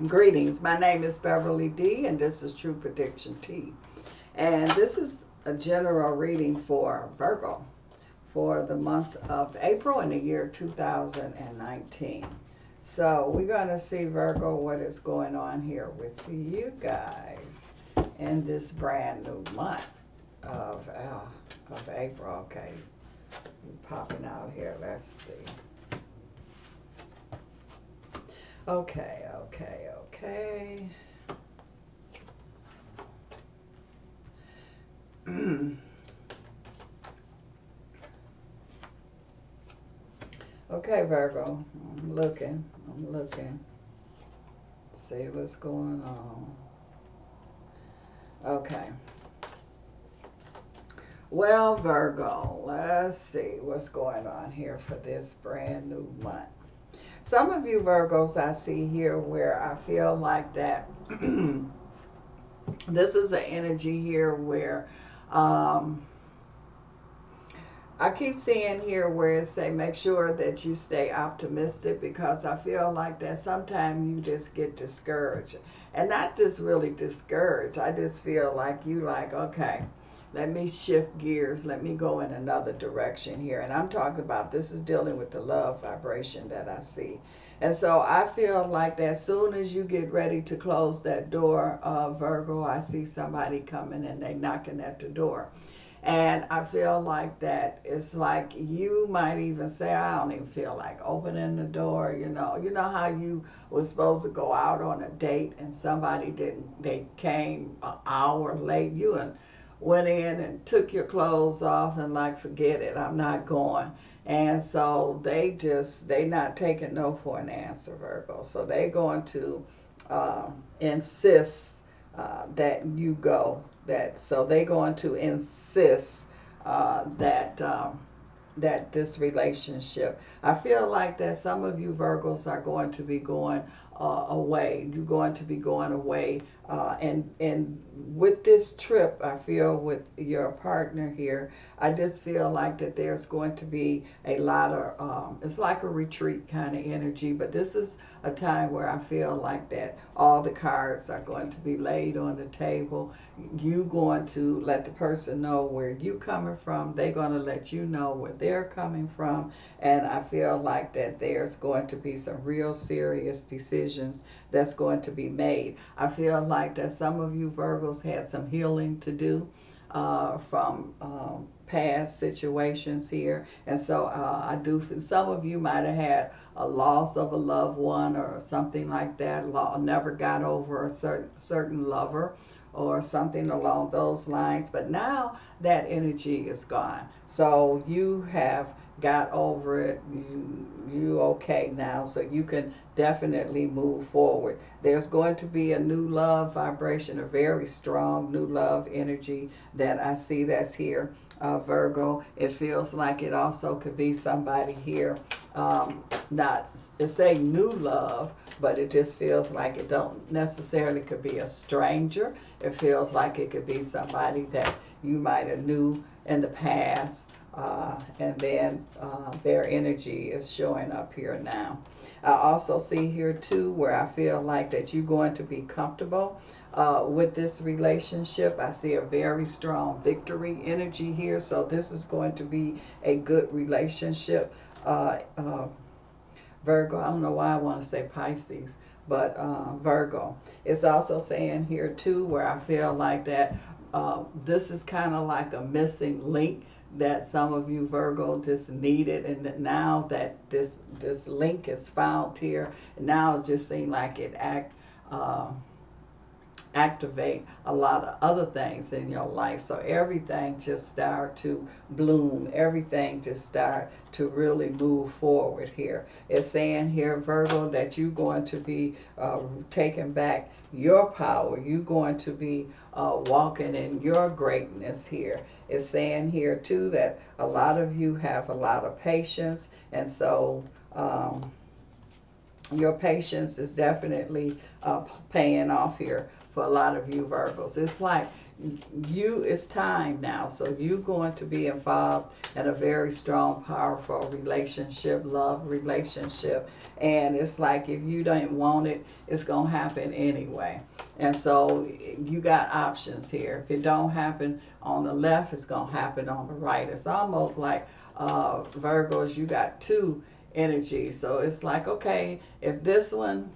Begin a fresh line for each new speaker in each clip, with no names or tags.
Greetings, my name is Beverly D, and this is True Prediction Tea. And this is a general reading for Virgo for the month of April in the year 2019. So we're going to see, Virgo, what is going on here with you guys in this brand new month of April. Okay, popping out here. Let's see. Okay. Okay, Virgo, I'm looking. See what's going on. Okay. Well, Virgo, let's see what's going on here for this brand new month. Some of you Virgos I see here where I feel like that this is an energy here where I keep seeing here where it say make sure that you stay optimistic, because I feel like that sometimes you just get discouraged. And not just really discouraged. I just feel like you like, okay, let me shift gears. Let me go in another direction here. And I'm talking about this is dealing with the love vibration that I see. And so I feel like that as soon as you get ready to close that door, Virgo, I see somebody coming and they knocking at the door. And I feel like that it's like you might even say, I don't even feel like opening the door. You know how you was supposed to go out on a date and somebody didn't, they came an hour late. You and went in and took your clothes off and like, forget it, I'm not going. And so they not taking no for an answer, Virgo. So they going to insist that you go. So they're going to insist that this relationship. I feel like that some of you Virgos are going to be going away. You're going to be going away, and with this trip, I feel with your partner here, I just feel like that there's going to be a lot of it's like a retreat kind of energy, but this is a time where I feel like that all the cards are going to be laid on the table. You going to let the person know where you coming from. They're going to let you know where they're coming from. And I feel like that there's going to be some real serious decisions that's going to be made. I feel like that some of you Virgos had some healing to do from past situations here. And so I do, some of you might have had a loss of a loved one or something like that, never got over a certain lover or something along those lines. But now that energy is gone. So you have got over it. You okay now, so you can definitely move forward. There's going to be a new love vibration, a very strong new love energy that I see that's here, Virgo. It feels like it also could be somebody here, not it's a new love, but it just feels like it don't necessarily could be a stranger. It feels like it could be somebody that you might have knew in the past, and then their energy is showing up here now. I also see here too where I feel like that you're going to be comfortable with this relationship. I see a very strong victory energy here, so this is going to be a good relationship. Virgo, I don't know why I want to say Pisces, but Virgo. It's also saying here too where I feel like that this is kind of like a missing link that some of you Virgo just needed, and that now that this link is found here, now it just seems like it activate a lot of other things in your life. So everything just start to bloom. Everything just start to really move forward here. It's saying here, Virgo, that you're going to be taking back your power. You're going to be walking in your greatness here. It's saying here too that a lot of you have a lot of patience, and so Your patience is definitely paying off here for a lot of you Virgos. It's like it's time now. So you're going to be involved in a very strong, powerful relationship, love relationship. And it's like if you don't want it, it's going to happen anyway. And so you got options here. If it don't happen on the left, it's going to happen on the right. It's almost like Virgos, you got two energy. So it's like, okay, if this one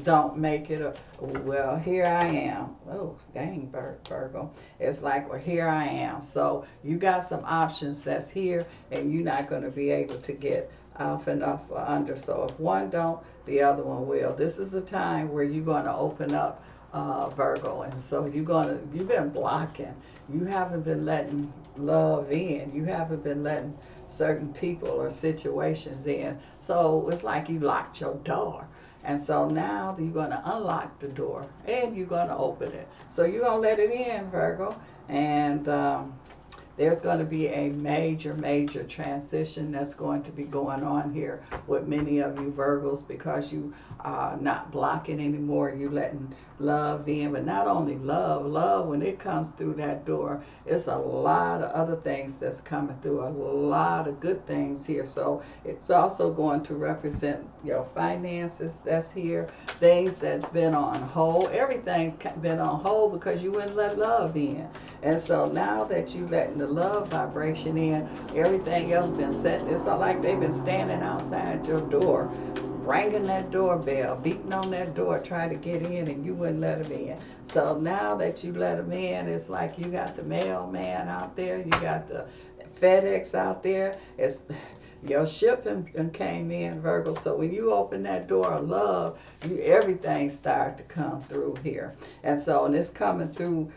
don't make it, well, here I am. Oh, dang, Virgo. It's like, well, here I am. So you got some options that's here, and you're not going to be able to get off and off or under. So if one don't, the other one will. This is a time where you're going to open up, Virgo, and so you've been blocking. You haven't been letting love in. You haven't been letting certain people or situations in. So it's like you locked your door. And so now you're going to unlock the door and you're going to open it. So you're going to let it in, Virgo. And there's going to be a major, major transition that's going to be going on here with many of you Virgos, because you are not blocking anymore. You're letting love in. But not only love, when it comes through that door, it's a lot of other things that's coming through, a lot of good things here. So it's also going to represent your finances that's here, things that's been on hold. Everything been on hold because you wouldn't let love in. And so now that you letting the love vibration in, everything else been set. It's not like they've been standing outside your door, ringing that doorbell, beating on that door, trying to get in, and you wouldn't let them in. So now that you let them in, it's like you got the mailman out there, you got the FedEx out there. It's your shipping came in, Virgo. So when you open that door of love, everything started to come through here. And so, and it's coming through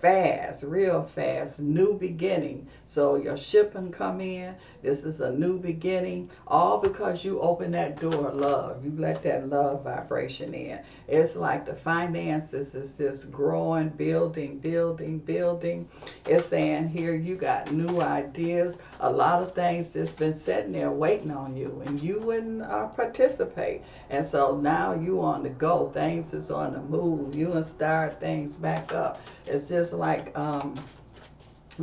fast, real fast, new beginning. So your shipping come in. This is a new beginning, all because you open that door of love. You let that love vibration in. It's like the finances is just growing, building, building, building. It's saying here you got new ideas, a lot of things that's been sitting there waiting on you, and you wouldn't participate. And so now you on the go. Things is on the move. You and start things back up. It's just like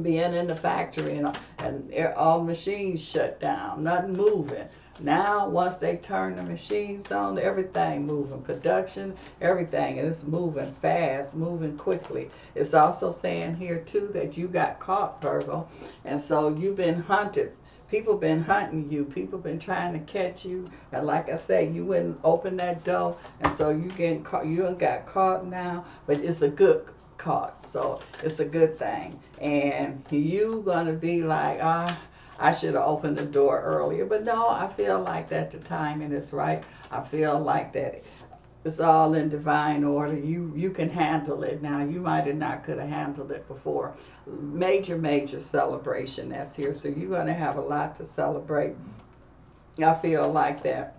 being in the factory and all machines shut down, nothing moving. Now, once they turn the machines on, everything moving, production, everything is moving fast, moving quickly. It's also saying here too that you got caught, Virgo, and so you've been hunted. People been hunting you. People been trying to catch you. And like I say, you wouldn't open that door, and so you getting caught. You done got caught now, but it's a good caught, so it's a good thing. And you gonna be like, I should have opened the door earlier. But no, I feel like that the timing is right. I feel like that it's all in divine order. You can handle it now. You might have not could have handled it before. Major, major celebration that's here. So you're gonna have a lot to celebrate. I feel like that.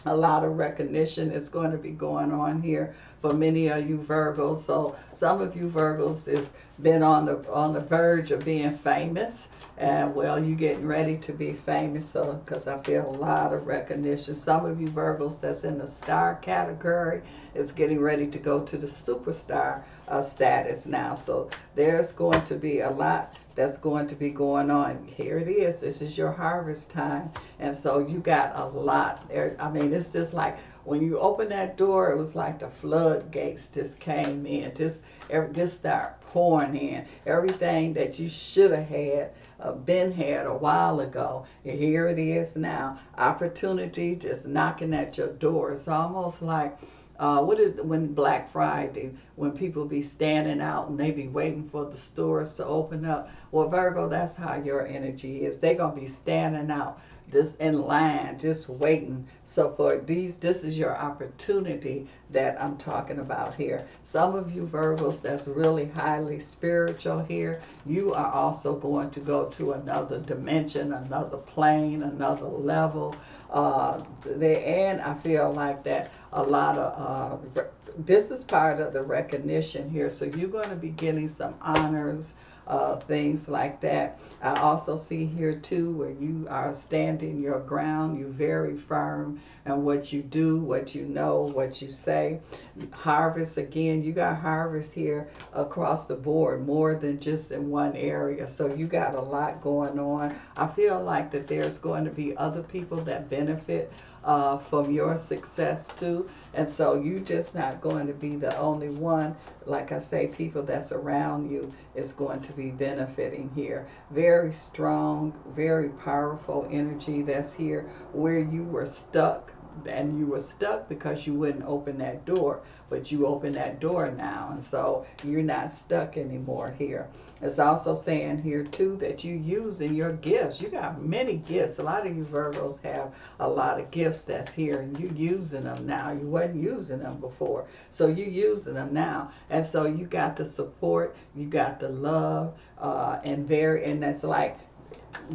A lot of recognition is going to be going on here for many of you Virgos. So some of you Virgos has been on the verge of being famous, and well, you're getting ready to be famous. So because I feel a lot of recognition. Some of you Virgos that's in the star category is getting ready to go to the superstar status now. So there's going to be a lot that's going to be going on. Here it is. This is your harvest time. And so you got a lot. I mean, it's just like when you open that door, it was like the floodgates just came in. Just start pouring in. Everything that you should have had, been had a while ago. And here it is now. Opportunity just knocking at your door. It's almost like when Black Friday, when people be standing out and they be waiting for the stores to open up. Well, Virgo, that's how your energy is. They're going to be standing out just in line, just waiting. So this is your opportunity that I'm talking about here. Some of you Virgos that's really highly spiritual here, you are also going to go to another dimension, another plane, another level. And I feel like that a lot of this is part of the recognition here. So you're going to be getting some honors, things like that. I also see here too where you are standing your ground. You're very firm in what you do, what you know, what you say. Harvest, again, you got harvest here across the board, more than just in one area. So you got a lot going on. I feel like that there's going to be other people that benefit from your success too. And so you just not going to be the only one. Like I say, people that's around you is going to be benefiting here. Very strong, very powerful energy that's here. Where you were stuck, and you were stuck because you wouldn't open that door, but you open that door now, and so you're not stuck anymore here. It's also saying here too that you using your gifts. You got many gifts. A lot of you Virgos have a lot of gifts that's here, and you using them now. You wasn't using them before, so you using them now. And so you got the support, you got the love, and that's like,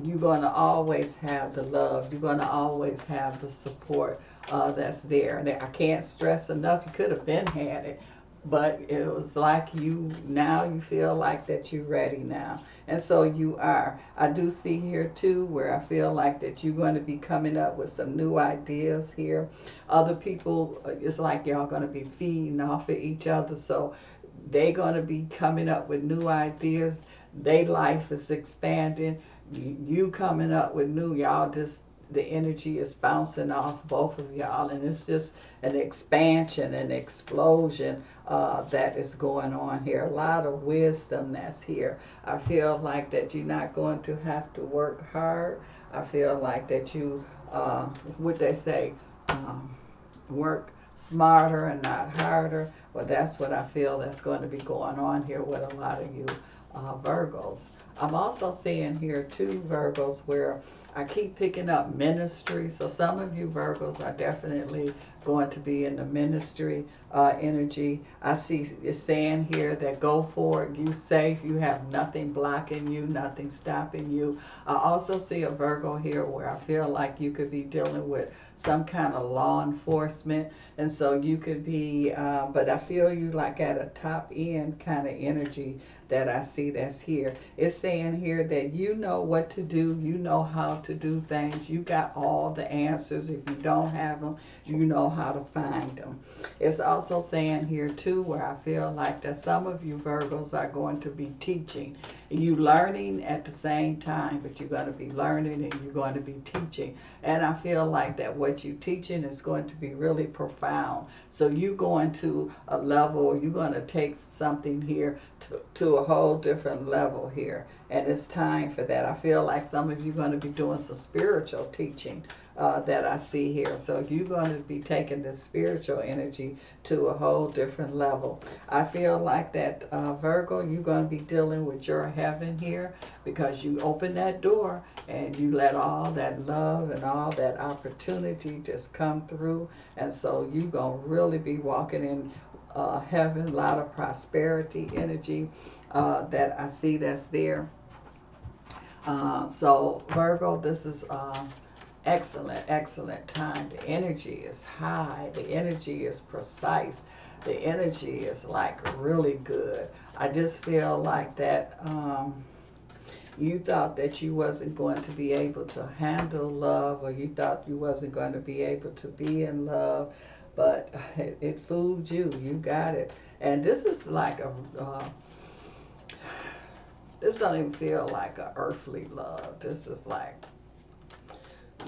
you're going to always have the love. You're going to always have the support that's there. And I can't stress enough, you could have been had it, but it was like now you feel like that you're ready now. And so you are. I do see here too where I feel like that you're going to be coming up with some new ideas here. Other people, it's like y'all going to be feeding off of each other. So they're going to be coming up with new ideas. Their life is expanding. You coming up with y'all just, the energy is bouncing off both of y'all, and it's just an expansion, an explosion that is going on here. A lot of wisdom that's here. I feel like that you're not going to have to work hard. I feel like that you, what they say, work smarter and not harder. Well, that's what I feel that's going to be going on here with a lot of you Virgos. I'm also seeing here too, Virgos, where I keep picking up ministry. So some of you Virgos are definitely going to be in the ministry energy. I see it's saying here that go for it, you safe, you have nothing blocking you, nothing stopping you. I also see a Virgo here where I feel like you could be dealing with some kind of law enforcement, and so you could be, but I feel you like at a top end kind of energy that I see that's here. It's saying here that you know what to do, you know how to do things, you got all the answers. If you don't have them, you know how to find them. It's also saying here too where I feel like that some of you Virgos are going to be teaching. You learning at the same time, but you're going to be learning and you're going to be teaching. And I feel like that what you're teaching is going to be really profound. So you're going to a level, you're going to take something here to a whole different level here. And it's time for that. I feel like some of you are going to be doing some spiritual teaching that I see here. So you're going to be taking this spiritual energy to a whole different level. I feel like that Virgo, you're going to be dealing with your heaven here, because you open that door and you let all that love and all that opportunity just come through. And so you're going to really be walking in heaven. A lot of prosperity energy that I see that's there. So Virgo, this is excellent time. The energy is high, the energy is precise, the energy is like really good. I just feel like that you thought that you wasn't going to be able to handle love, or you thought you wasn't going to be able to be in love, but it fooled you. You got it. And this is like this don't even feel like an earthly love. This is like,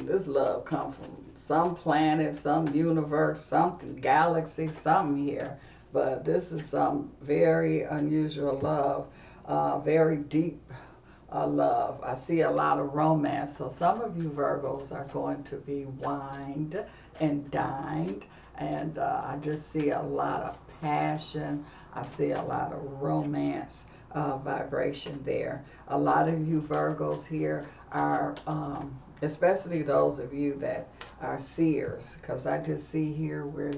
this love comes from some planet, some universe, something, galaxy, something here. But this is some very unusual love, very deep love. I see a lot of romance. So some of you Virgos are going to be wined and dined. And I just see a lot of passion. I see a lot of romance vibration there. A lot of you Virgos here are, especially those of you that are seers, because I just see here where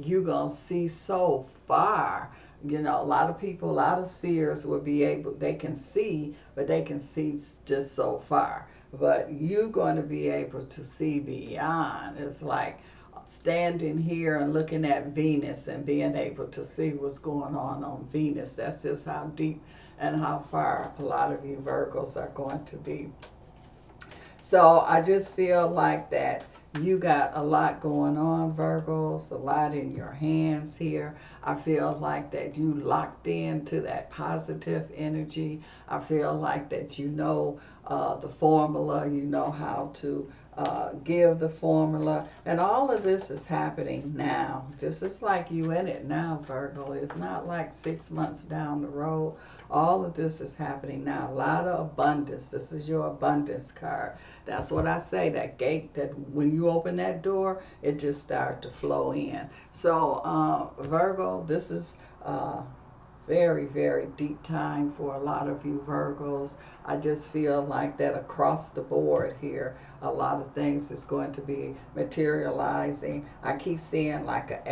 you're going to see so far. You know, a lot of people, a lot of seers will be able, they can see, but they can see just so far. But you're going to be able to see beyond. It's like standing here and looking at Venus and being able to see what's going on Venus. That's just how deep and how far a lot of you Virgos are going to be. So I just feel like that you got a lot going on, Virgos, a lot in your hands here. I feel like that you locked into that positive energy. I feel like that you know the formula, you know how to give the formula. And all of this is happening now. Just it's like you in it now, Virgo. It's not like 6 months down the road. All of this is happening now. A lot of abundance. This is your abundance card. That's what I say. That gate, that when you open that door, it just starts to flow in. So Virgo, this is very, very deep time for a lot of you Virgos. I just feel like that across the board here, a lot of things is going to be materializing. I keep seeing like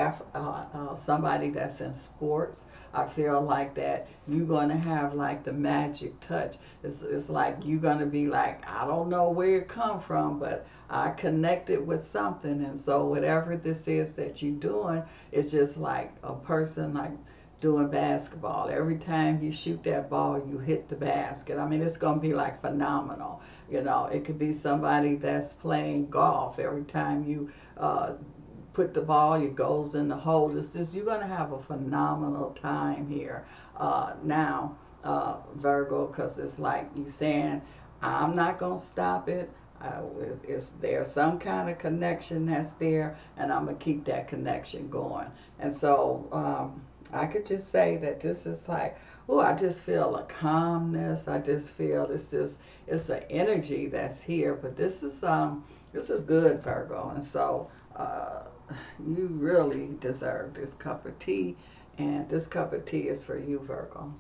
somebody that's in sports. I feel like that you're going to have like the magic touch. It's like you're going to be like, I don't know where it come from, but I connected with something. And so whatever this is that you're doing, it's just like a person like doing basketball. Every time you shoot that ball, you hit the basket. I mean, it's going to be like phenomenal. You know, it could be somebody that's playing golf. Every time you put the ball, it goes in the hole. It's just, you're going to have a phenomenal time here now, Virgo, because it's like you saying, I'm not going to stop it. There's some kind of connection that's there, and I'm going to keep that connection going. And so I could just say that this is like, oh, I just feel a calmness. I just feel it's an energy that's here. But this is good, Virgo. And so you really deserve this cup of tea, and this cup of tea is for you, Virgo.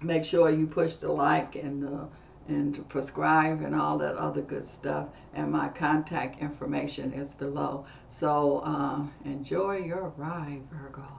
Make sure you push the like and prescribe and all that other good stuff. And my contact information is below. So enjoy your ride, Virgo.